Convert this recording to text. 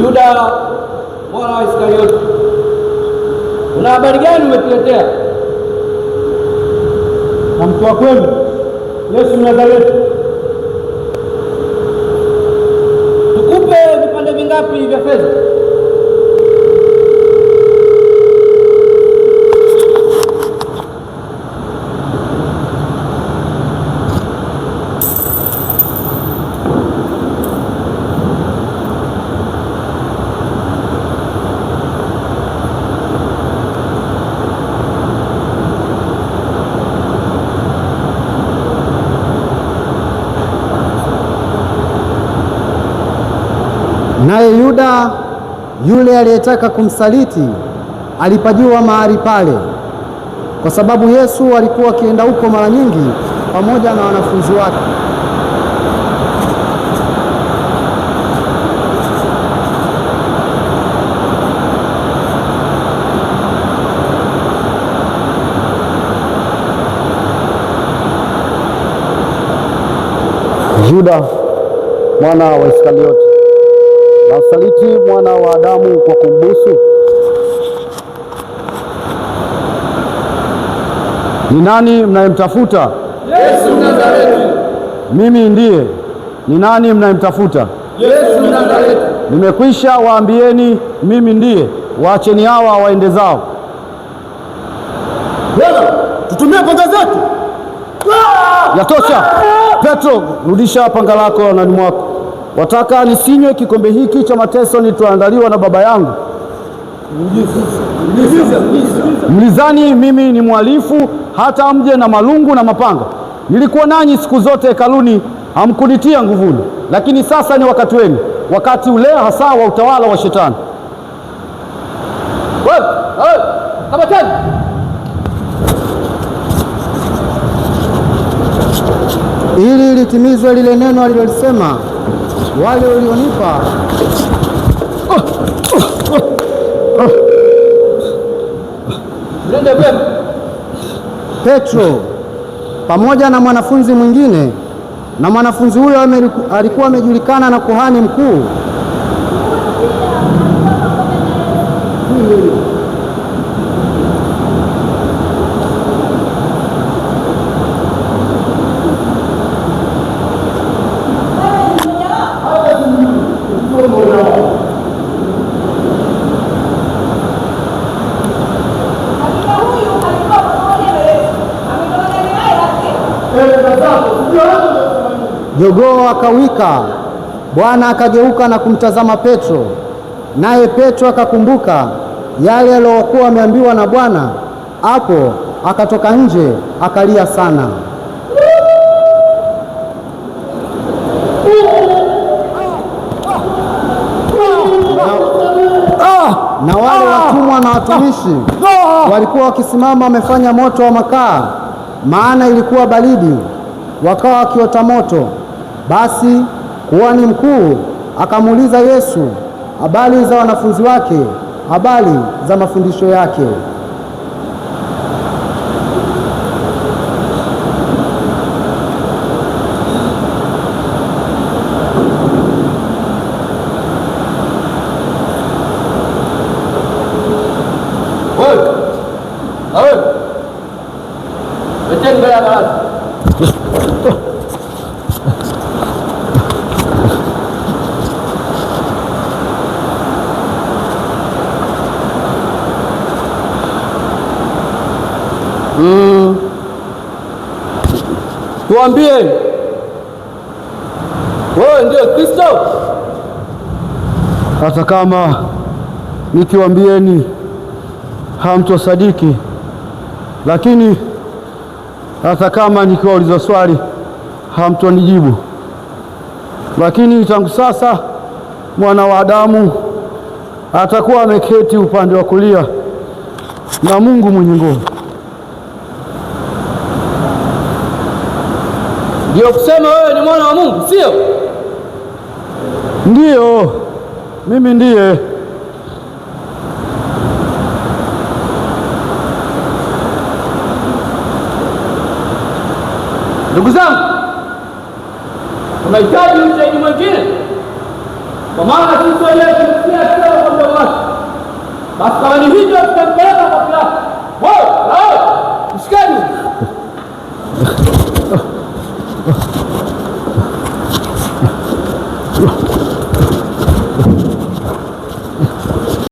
Yuda mwana wa Iskarioti, una habari gani umetuletea? Na mtu wa kwenu Yesu Mnazareti. Tukupe vipande vingapi vya fedha? Naye Yuda yule aliyetaka kumsaliti alipajua mahali pale, kwa sababu Yesu alikuwa akienda huko mara nyingi pamoja na wanafunzi wake. Yuda mwana wa Iskarioti, na usaliti mwana wa Adamu kwa kumbusu. Ni nani mnayemtafuta? Yesu Mnazareti. Mimi ndiye. Ni nani mnayemtafuta? Yesu Mnazareti. Nimekwisha waambieni mimi ndiye. Waacheni hawa waende zao. Bwana, tutumie panga zetu. Yatosha. Petro, rudisha panga lako ndani mwako. Wataka nisinywe kikombe hiki cha mateso nilichoandaliwa na Baba yangu? Mlizani mimi ni mhalifu hata mje na malungu na mapanga? Nilikuwa nanyi siku zote hekaluni, hamkunitia nguvuni. Lakini sasa ni wakati wenu, wakati ule hasa wa utawala wa Shetani. Kamateni. Ili litimizwe lile neno alilolisema, wale ulionipa Petro pamoja na mwanafunzi mwingine, na mwanafunzi huyo alikuwa amejulikana na kuhani mkuu. Jogoo akawika. Bwana akageuka na kumtazama Petro, naye Petro akakumbuka yale aliyokuwa ameambiwa na Bwana. Hapo akatoka nje akalia sana. Na wale watumwa na watumishi walikuwa wakisimama wamefanya moto wa makaa, maana ilikuwa baridi, wakawa wakiota moto. Basi kuhani mkuu akamuuliza Yesu habari za wanafunzi wake, habari za mafundisho yake. Tuambie, wewe ndio Kristo? Hata kama nikiwaambieni hamtosadiki, lakini hata kama nikiwauliza swali hamtonijibu. Lakini tangu sasa mwana wa Adamu atakuwa ameketi upande wa kulia na Mungu mwenye nguvu. Ndio kusema wewe ni mwana wa Mungu, sio? Ndiyo, mimi ndiye. Ndugu zangu, unahitaji ushahidi mwingine? kwa maana sisi wenyewe tumesikia akisema kwa mdomo wake. Basi kama ni hivyo, tutampeleka kwa Pilato. Wewe mshikaji,